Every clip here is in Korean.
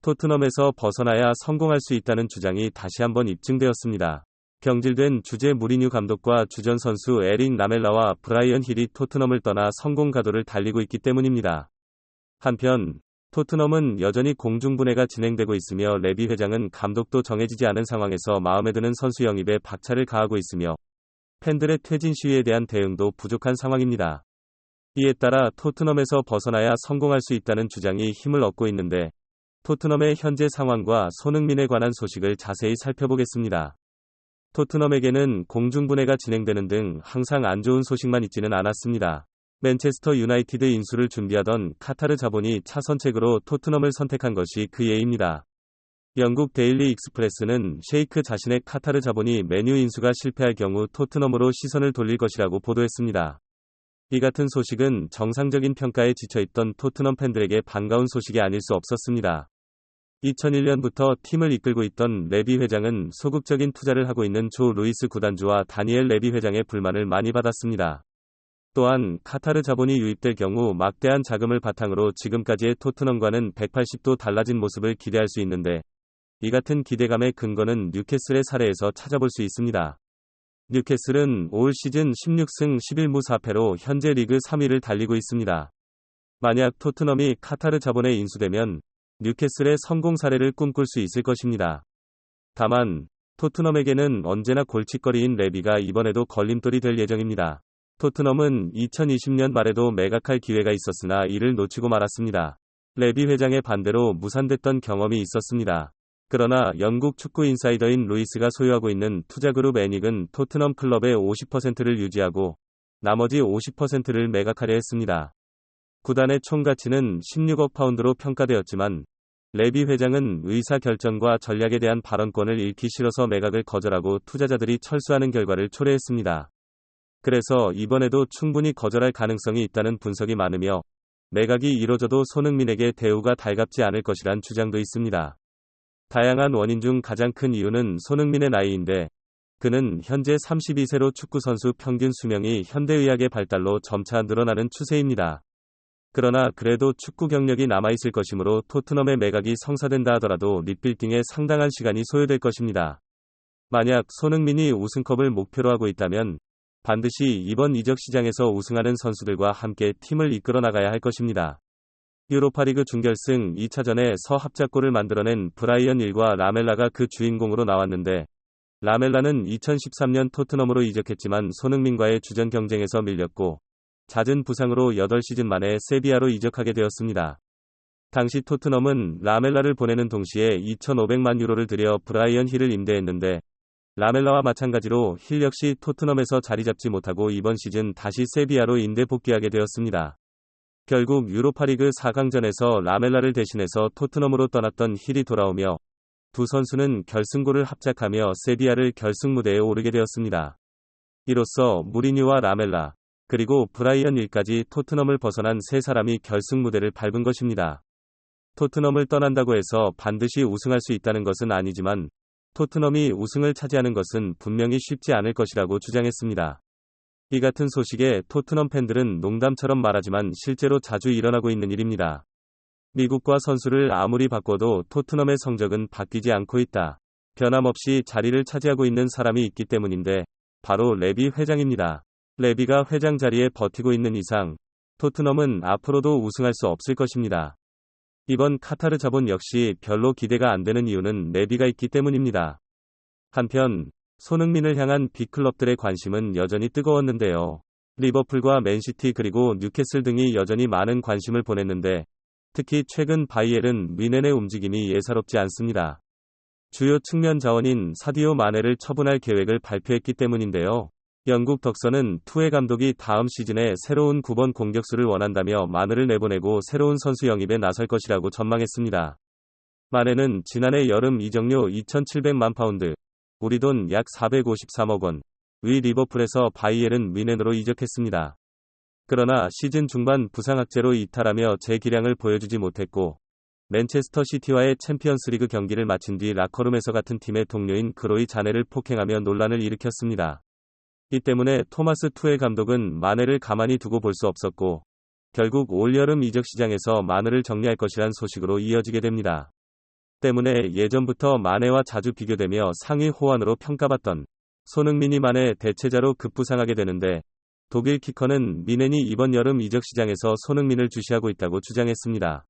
토트넘에서 벗어나야 성공할 수 있다는 주장이 다시 한번 입증되었습니다. 경질된 주제 무리뉴 감독과 주전 선수 에릭 라멜라와 브라이언 힐이 토트넘을 떠나 성공 가도를 달리고 있기 때문입니다. 한편 토트넘은 여전히 공중분해가 진행되고 있으며 레비 회장은 감독도 정해지지 않은 상황에서 마음에 드는 선수 영입에 박차를 가하고 있으며 팬들의 퇴진 시위에 대한 대응도 부족한 상황입니다. 이에 따라 토트넘에서 벗어나야 성공할 수 있다는 주장이 힘을 얻고 있는데 토트넘의 현재 상황과 손흥민에 관한 소식을 자세히 살펴보겠습니다. 토트넘에게는 공중분해가 진행되는 등 항상 안 좋은 소식만 있지는 않았습니다. 맨체스터 유나이티드 인수를 준비하던 카타르 자본이 차선책으로 토트넘을 선택한 것이 그 예입니다. 영국 데일리 익스프레스는 셰이크 자신의 카타르 자본이 메뉴 인수가 실패할 경우 토트넘으로 시선을 돌릴 것이라고 보도했습니다. 이 같은 소식은 정상적인 평가에 지쳐있던 토트넘 팬들에게 반가운 소식이 아닐 수 없었습니다. 2001년부터 팀을 이끌고 있던 레비 회장은 소극적인 투자를 하고 있는 조 루이스 구단주와 다니엘 레비 회장의 불만을 많이 받았습니다. 또한 카타르 자본이 유입될 경우 막대한 자금을 바탕으로 지금까지의 토트넘과는 180도 달라진 모습을 기대할 수 있는데 이 같은 기대감의 근거는 뉴캐슬의 사례에서 찾아볼 수 있습니다. 뉴캐슬은 올 시즌 16승 11무 4패로 현재 리그 3위를 달리고 있습니다. 만약 토트넘이 카타르 자본에 인수되면 뉴캐슬의 성공 사례를 꿈꿀 수 있을 것입니다. 다만 토트넘에게는 언제나 골칫거리인 레비가 이번에도 걸림돌이 될 예정입니다. 토트넘은 2020년 말에도 매각할 기회가 있었으나 이를 놓치고 말았습니다. 레비 회장의 반대로 무산됐던 경험이 있었습니다. 그러나 영국 축구 인사이더인 루이스가 소유하고 있는 투자그룹 애닉은 토트넘 클럽의 50%를 유지하고 나머지 50%를 매각하려 했습니다. 구단의 총 가치는 16억 파운드로 평가되었지만 레비 회장은 의사결정과 전략에 대한 발언권을 잃기 싫어서 매각을 거절하고 투자자들이 철수하는 결과를 초래했습니다. 그래서 이번에도 충분히 거절할 가능성이 있다는 분석이 많으며 매각이 이뤄져도 손흥민에게 대우가 달갑지 않을 것이란 주장도 있습니다. 다양한 원인 중 가장 큰 이유는 손흥민의 나이인데 그는 현재 32세로 축구선수 평균 수명이 현대의학의 발달로 점차 늘어나는 추세입니다. 그러나 그래도 축구 경력이 남아있을 것이므로 토트넘의 매각이 성사된다 하더라도 리빌딩에 상당한 시간이 소요될 것입니다. 만약 손흥민이 우승컵을 목표로 하고 있다면 반드시 이번 이적 시장에서 우승하는 선수들과 함께 팀을 이끌어 나가야 할 것입니다. 유로파리그 준결승 2차전에 서합작골을 만들어낸 브라이언 힐과 라멜라가 그 주인공으로 나왔는데 라멜라는 2013년 토트넘으로 이적했지만 손흥민과의 주전 경쟁에서 밀렸고 잦은 부상으로 8시즌 만에 세비야로 이적하게 되었습니다. 당시 토트넘은 라멜라를 보내는 동시에 2,500만 유로를 들여 브라이언 힐을 임대했는데 라멜라와 마찬가지로 힐 역시 토트넘에서 자리 잡지 못하고 이번 시즌 다시 세비야로 임대 복귀하게 되었습니다. 결국 유로파리그 4강전에서 라멜라를 대신해서 토트넘으로 떠났던 힐이 돌아오며 두 선수는 결승골을 합작하며 세비야를 결승 무대에 오르게 되었습니다. 이로써 무리뉴와 라멜라 그리고 브라이언 힐까지 토트넘을 벗어난 세 사람이 결승 무대를 밟은 것입니다. 토트넘을 떠난다고 해서 반드시 우승할 수 있다는 것은 아니지만 토트넘이 우승을 차지하는 것은 분명히 쉽지 않을 것이라고 주장했습니다. 이 같은 소식에 토트넘 팬들은 농담처럼 말하지만 실제로 자주 일어나고 있는 일입니다. 미국과 선수를 아무리 바꿔도 토트넘의 성적은 바뀌지 않고 있다. 변함없이 자리를 차지하고 있는 사람이 있기 때문인데 바로 레비 회장입니다. 레비가 회장 자리에 버티고 있는 이상 토트넘은 앞으로도 우승할 수 없을 것입니다. 이번 카타르 자본 역시 별로 기대가 안 되는 이유는 레비가 있기 때문입니다. 한편 손흥민을 향한 빅클럽들의 관심은 여전히 뜨거웠는데요. 리버풀과 맨시티 그리고 뉴캐슬 등이 여전히 많은 관심을 보냈는데 특히 최근 바이에른 뮌헨의 움직임이 예사롭지 않습니다. 주요 측면 자원인 사디오 마네를 처분할 계획을 발표했기 때문인데요. 영국 덕선은 투헤 감독이 다음 시즌에 새로운 9번 공격수를 원한다며 마네를 내보내고 새로운 선수 영입에 나설 것이라고 전망했습니다. 마네는 지난해 여름 이적료 2,700만 파운드, 우리 돈 약 453억 원, 위 리버풀에서 바이에른 뮌헨으로 이적했습니다. 그러나 시즌 중반 부상학제로 이탈하며 제 기량을 보여주지 못했고 맨체스터 시티와의 챔피언스리그 경기를 마친 뒤 라커룸에서 같은 팀의 동료인 그로이 자네를 폭행하며 논란을 일으켰습니다. 이 때문에 토마스 투헬 감독은 마네를 가만히 두고 볼 수 없었고 결국 올여름 이적 시장에서 마네를 정리할 것이란 소식으로 이어지게 됩니다. 때문에 예전부터 마네와 자주 비교되며 상위 호환으로 평가받던 손흥민이 마네 대체자로 급부상하게 되는데 독일 키커는 미넨이 이번 여름 이적 시장에서 손흥민을 주시하고 있다고 주장했습니다.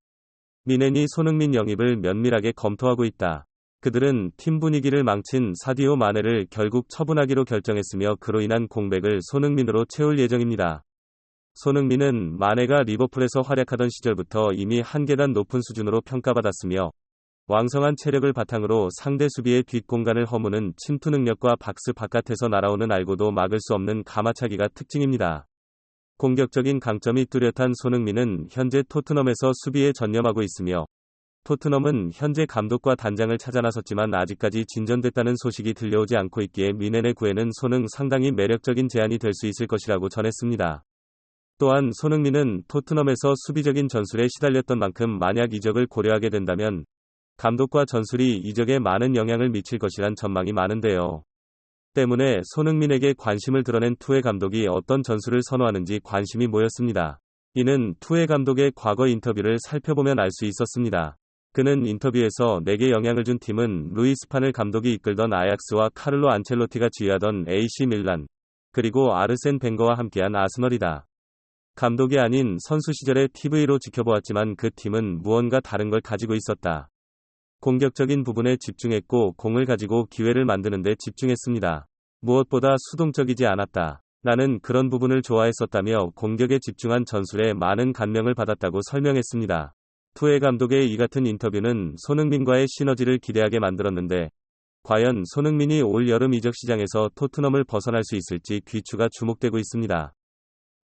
미넨이 손흥민 영입을 면밀하게 검토하고 있다. 그들은 팀 분위기를 망친 사디오 마네를 결국 처분하기로 결정했으며 그로 인한 공백을 손흥민으로 채울 예정입니다. 손흥민은 마네가 리버풀에서 활약하던 시절부터 이미 한 계단 높은 수준으로 평가받았으며 왕성한 체력을 바탕으로 상대 수비의 뒷공간을 허무는 침투 능력과 박스 바깥에서 날아오는 알고도 막을 수 없는 가마차기가 특징입니다. 공격적인 강점이 뚜렷한 손흥민은 현재 토트넘에서 수비에 전념하고 있으며 토트넘은 현재 감독과 단장을 찾아 나섰지만 아직까지 진전됐다는 소식이 들려오지 않고 있기에 미넨의 구애는 손흥 상당히 매력적인 제안이 될 수 있을 것이라고 전했습니다. 또한 손흥민은 토트넘에서 수비적인 전술에 시달렸던 만큼 만약 이적을 고려하게 된다면 감독과 전술이 이적에 많은 영향을 미칠 것이란 전망이 많은데요. 때문에 손흥민에게 관심을 드러낸 투헤 감독이 어떤 전술을 선호하는지 관심이 모였습니다. 이는 투헤 감독의 과거 인터뷰를 살펴보면 알 수 있었습니다. 그는 인터뷰에서 내게 영향을 준 팀은 루이스 판을 감독이 이끌던 아약스와 카를로 안첼로티가 지휘하던 AC 밀란, 그리고 아르센 벵거와 함께한 아스널이다. 감독이 아닌 선수 시절에 TV로 지켜보았지만 그 팀은 무언가 다른 걸 가지고 있었다. 공격적인 부분에 집중했고 공을 가지고 기회를 만드는 데 집중했습니다. 무엇보다 수동적이지 않았다. 나는 그런 부분을 좋아했었다며 공격에 집중한 전술에 많은 감명을 받았다고 설명했습니다. 투헤 감독의 이 같은 인터뷰는 손흥민과의 시너지를 기대하게 만들었는데 과연 손흥민이 올 여름 이적 시장에서 토트넘을 벗어날 수 있을지 귀추가 주목되고 있습니다.